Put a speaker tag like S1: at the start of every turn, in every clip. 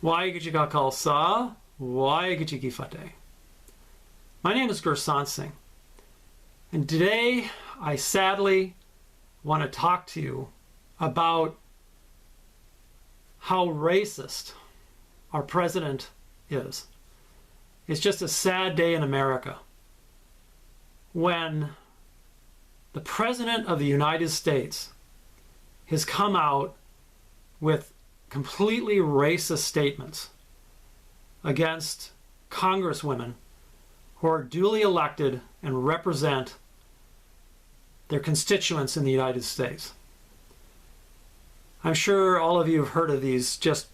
S1: Yogi Akal Sa, Yogi Bhajan. My name is Gursan Singh, and today I sadly want to talk to you about how racist our president is. It's just a sad day in America when the President of the United States has come out with completely racist statements against congresswomen who are duly elected and represent their constituents in the United States. I'm sure all of you have heard of these just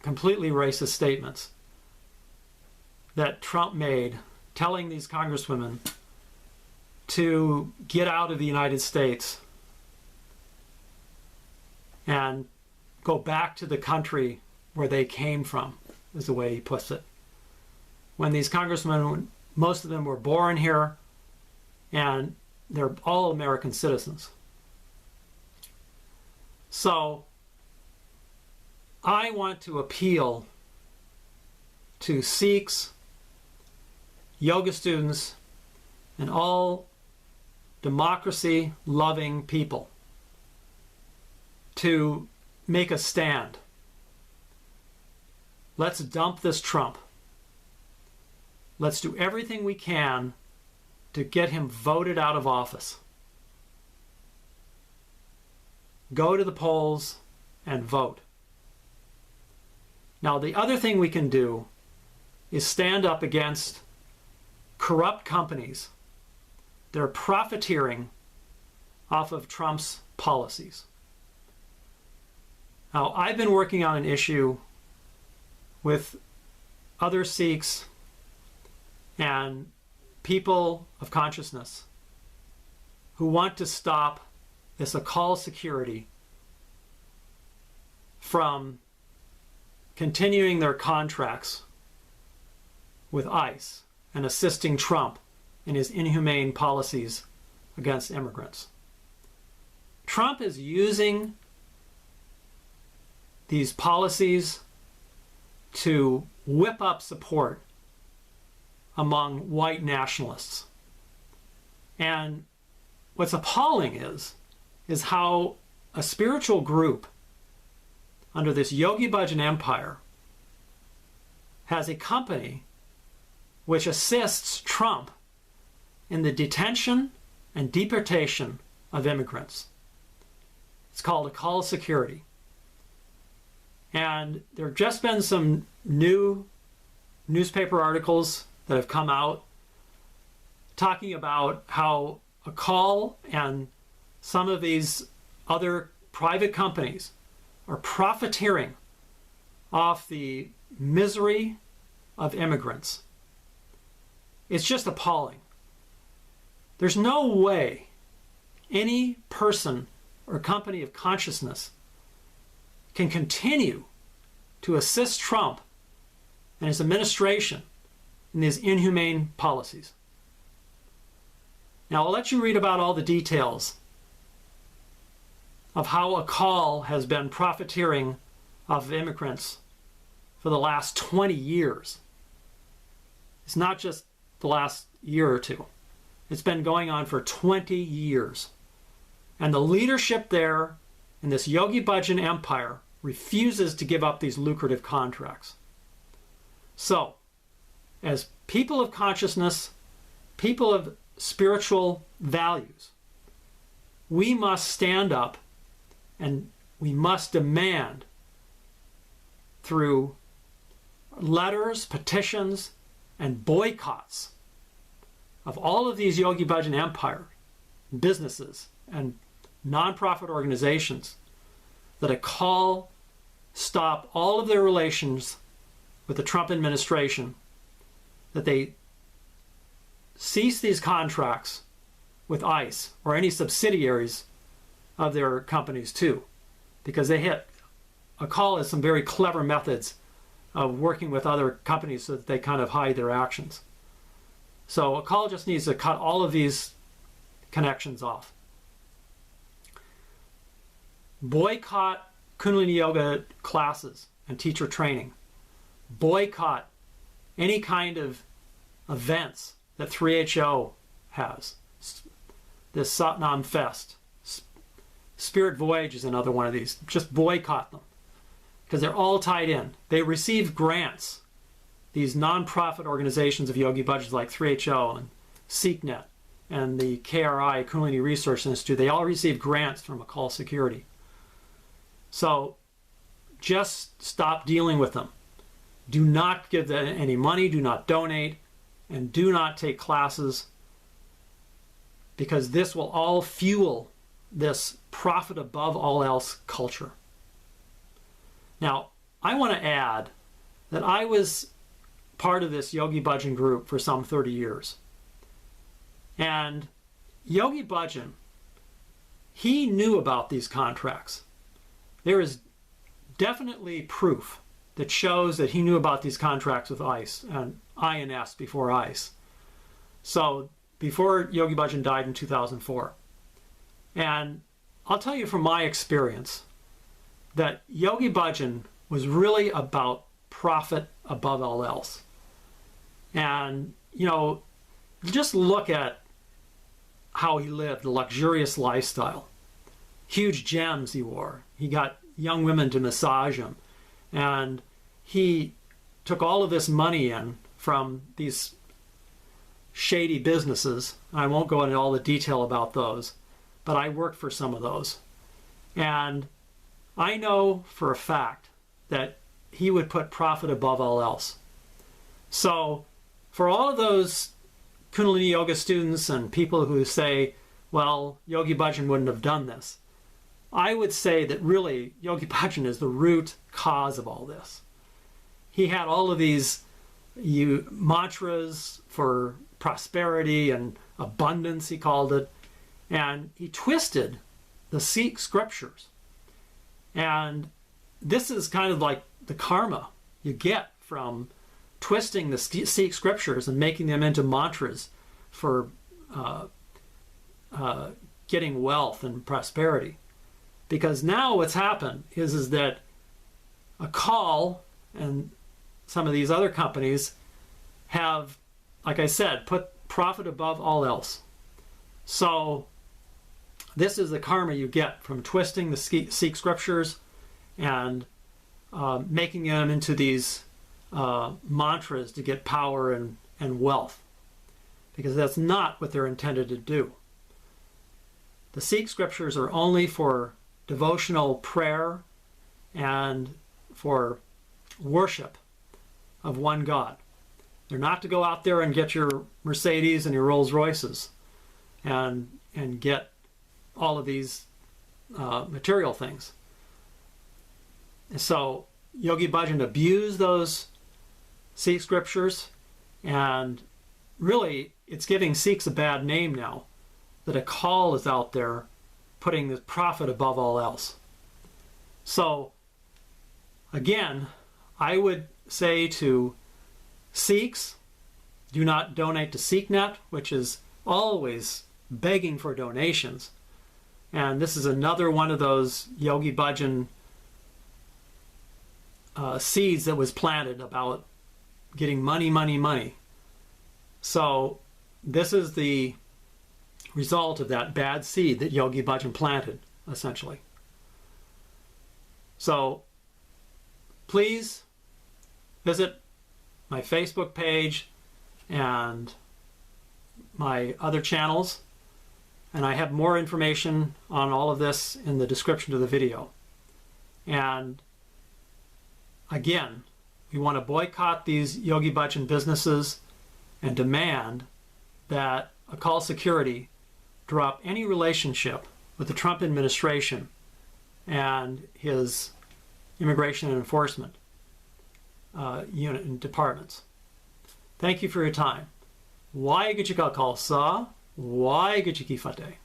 S1: completely racist statements that Trump made telling these congresswomen to get out of the United States and go back to the country where they came from, is the way he puts it. When these congressmen, most of them were born here, and they're all American citizens. So I want to appeal to Sikhs, yoga students, and all democracy-loving people to make a stand. Let's dump this Trump. Let's do everything we can to get him voted out of office. Go to the polls and vote. Now, the other thing we can do is stand up against corrupt companies that are profiteering off of Trump's policies. Now, I've been working on an issue with other Sikhs and people of consciousness who want to stop this Akal Security from continuing their contracts with ICE and assisting Trump in his inhumane policies against immigrants. Trump is using these policies to whip up support among white nationalists. And what's appalling is how a spiritual group under this Yogi Bhajan empire has a company which assists Trump in the detention and deportation of immigrants. It's called Akal Security. And there have just been some new newspaper articles that have come out talking about how Akal and some of these other private companies are profiteering off the misery of immigrants. It's just appalling. There's no way any person or company of consciousness can continue to assist Trump and his administration in these inhumane policies. Now, I'll let you read about all the details of how Akal has been profiteering off of immigrants for the last 20 years. It's not just the last year or two. It's been going on for 20 years. And the leadership there in this Yogi Bhajan empire refuses to give up these lucrative contracts. So, as people of consciousness, people of spiritual values, we must stand up and we must demand through letters, petitions, and boycotts of all of these Yogi Bhajan empire businesses and nonprofit organizations that Akal stop all of their relations with the Trump administration, that they cease these contracts with ICE or any subsidiaries of their companies too, because Akal has some very clever methods of working with other companies so that they kind of hide their actions. So Akal just needs to cut all of these connections off. Boycott Kundalini yoga classes and teacher training boycott any kind of events that 3HO has. This Satnam Fest. Spirit Voyage is another one of these. Just boycott them, because they're all tied in. They receive grants. These non-profit organizations of Yogi Bhajan like 3HO and SikhNet and the KRI, Kundalini Research Institute, they all receive grants from Akal Security. So just stop dealing with them. Do not give them any money, do not donate, and do not take classes, because this will all fuel this profit above all else culture. Now, I want to add that I was part of this Yogi Bhajan group for some 30 years. And Yogi Bhajan, he knew about these contracts. There is definitely proof that shows that he knew about these contracts with ICE and INS before ICE. So before Yogi Bhajan died in 2004. And I'll tell you from my experience that Yogi Bhajan was really about profit above all else. And, you know, just look at how he lived, the luxurious lifestyle. Huge gems he wore. He got young women to massage him. And he took all of this money in from these shady businesses. I won't go into all the detail about those, but I worked for some of those. And I know for a fact that he would put profit above all else. So for all of those Kundalini Yoga students and people who say, well, Yogi Bhajan wouldn't have done this, I would say that really Yogi Bhajan is the root cause of all this. He had all of these mantras for prosperity and abundance, he called it, and he twisted the Sikh scriptures. And this is kind of like the karma you get from twisting the Sikh scriptures and making them into mantras for getting wealth and prosperity. Because now what's happened is that Akal and some of these other companies have, like I said, put profit above all else. So this is the karma you get from twisting the Sikh scriptures and making them into these mantras to get power and wealth, because that's not what they're intended to do. The Sikh scriptures are only for devotional prayer and for worship of one God. They're not to go out there and get your Mercedes and your Rolls Royces and get all of these material things. So Yogi Bhajan abused those Sikh scriptures, and really it's giving Sikhs a bad name now that Akal is out there putting the profit above all else. So again, I would say to Sikhs, do not donate to SikhNet, which is always begging for donations. And this is another one of those Yogi Bhajan seeds that was planted about getting money, money, money. So this is the result of that bad seed that Yogi Bhajan planted, essentially. So please visit my Facebook page and my other channels, and I have more information on all of this in the description of the video. And again, we want to boycott these Yogi Bhajan businesses and demand that Akal Security drop any relationship with the Trump administration and his immigration and enforcement unit and departments. Thank you for your time. Waheguru Ji Ka Khalsa, Waheguru Ji Ki Fateh.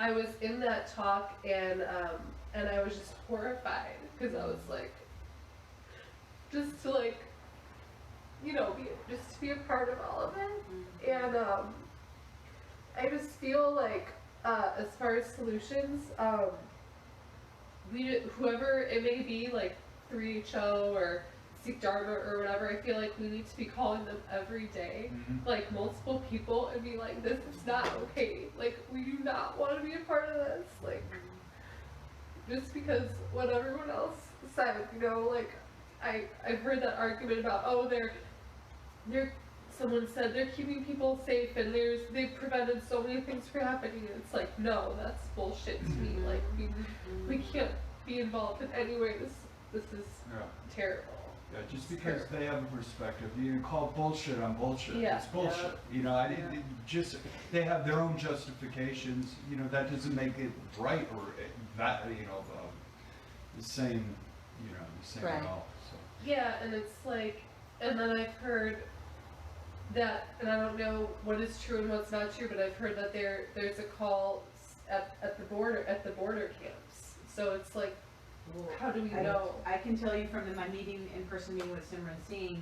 S2: I was in that talk, and I was just horrified, because I was like, just to like, you know, just to be a part of all of it. And I just feel like, as far as solutions, whoever it may be, like 3HO or Sikh Dharma or whatever, I feel like we need to be calling them every day, like multiple people, and be like, this is not okay. Like, we do not want to be a part of this. Like, just because what everyone else said, you know, like, I've heard that argument about, oh, someone said they're keeping people safe and they've prevented so many things from happening, and it's like, no, that's bullshit to me. Like, we can't be involved in any way. This is terrible.
S3: Yeah, just because they have a perspective, you call bullshit on bullshit.
S2: Yeah.
S3: It's bullshit. You know, just they have their own justifications. You know, that doesn't make it right or that, you know, the same. You know, the same at all. So.
S2: Yeah, and it's like, and then I've heard that, and I don't know what is true and what's not true, but I've heard that there's a call at the border camps. So it's like, how do we know?
S4: I can tell you from my in-person meeting with Simran Singh,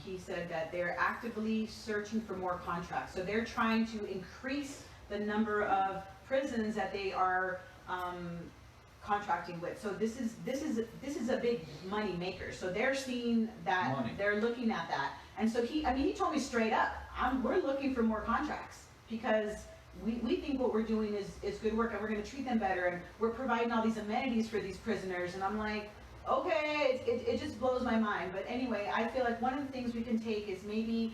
S4: he said that they're actively searching for more contracts. So they're trying to increase the number of prisons that they are contracting with. So this is a big money maker. So they're seeing that money. They're looking at that. And so he told me straight up, we're looking for more contracts because we think what we're doing is good work, and we're going to treat them better, and we're providing all these amenities for these prisoners. And I'm like, okay, it just blows my mind. But anyway, I feel like one of the things we can take is maybe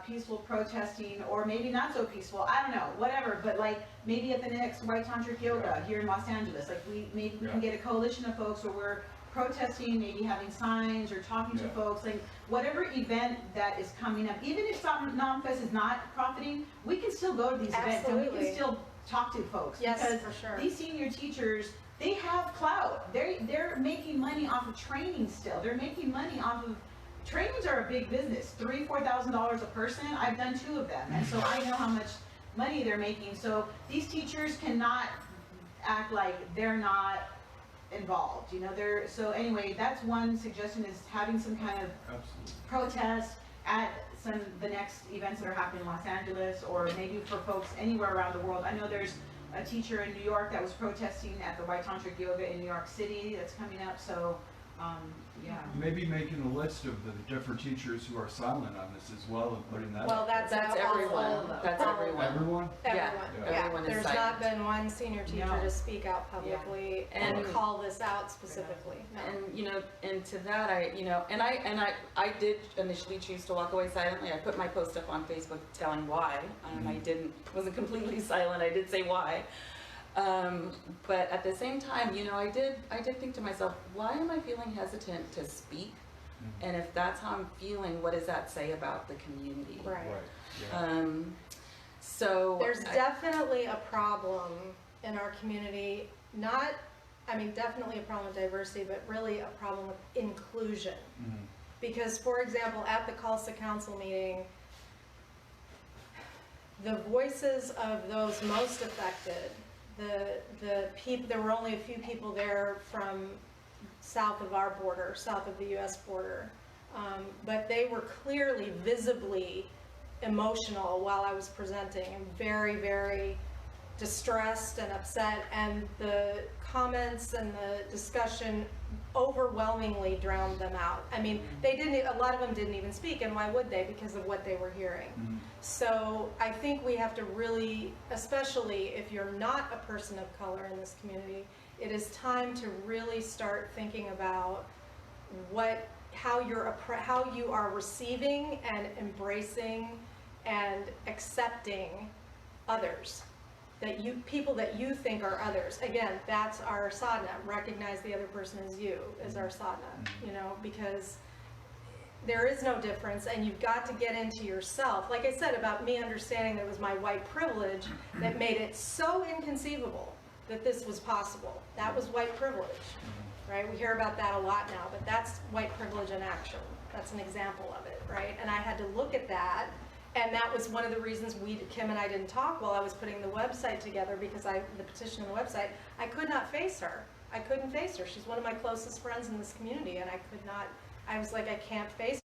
S4: peaceful protesting, or maybe not so peaceful, I don't know, whatever, but like maybe at the next White Tantric Yoga here in Los Angeles, like maybe we can get a coalition of folks where we're protesting, maybe having signs or talking to folks, like whatever event that is coming up, even if NomFest is not profiting, we can still go to these events and we can still talk to folks.
S5: Yes,
S4: because
S5: for sure.
S4: These senior teachers, they have clout. They're making money off of training still. They're making money off of trainings are a big business, $3,000-4,000 a person. I've done 2 of them, and so I know how much money they're making. So these teachers cannot act like they're not involved, you know. So anyway, that's one suggestion, is having some kind of protest at the next events that are happening in Los Angeles, or maybe for folks anywhere around the world. I know there's a teacher in New York that was protesting at the White Tantric Yoga in New York City that's coming up. So yeah.
S3: Maybe making a list of the different teachers who are silent on this as well, and putting that.
S5: Well, that's everyone. That's everyone.
S3: Everyone?
S5: Yeah.
S3: Everyone
S5: There's not been one senior teacher to speak out publicly and call this out specifically. No.
S6: And you know, and to that, I did initially choose to walk away silently. I put my post up on Facebook telling why. I wasn't completely silent. I did say why. But at the same time, you know, I did think to myself, why am I feeling hesitant to speak? And if that's how I'm feeling, what does that say about the community?
S5: Right.
S3: Yeah.
S6: So
S5: there's definitely a problem in our community. Definitely a problem with diversity, but really a problem with inclusion. Because, for example, at the Khalsa Council meeting, the voices of those most affected, the people, there were only a few people there from south of our border, south of the U.S. border, but they were clearly, visibly emotional while I was presenting, and very, very distressed and upset, and the comments and the discussion overwhelmingly drowned them out. I mean, a lot of them didn't even speak, and why would they? Because of what they were hearing. So I think we have to really, especially if you're not a person of color in this community, it is time to really start thinking about how you are receiving and embracing and accepting others. People that you think are others. Again, that's our sadhana. Recognize the other person as you, as our sadhana, you know, because there is no difference, and you've got to get into yourself. Like I said about me understanding that it was my white privilege that made it so inconceivable that this was possible. That was white privilege, right? We hear about that a lot now, but that's white privilege in action. That's an example of it, right? And I had to look at that And that was one of the reasons Kim and I didn't talk while I was putting the website together, because the petition and the website, I could not face her. I couldn't face her. She's one of my closest friends in this community, and I was like, I can't face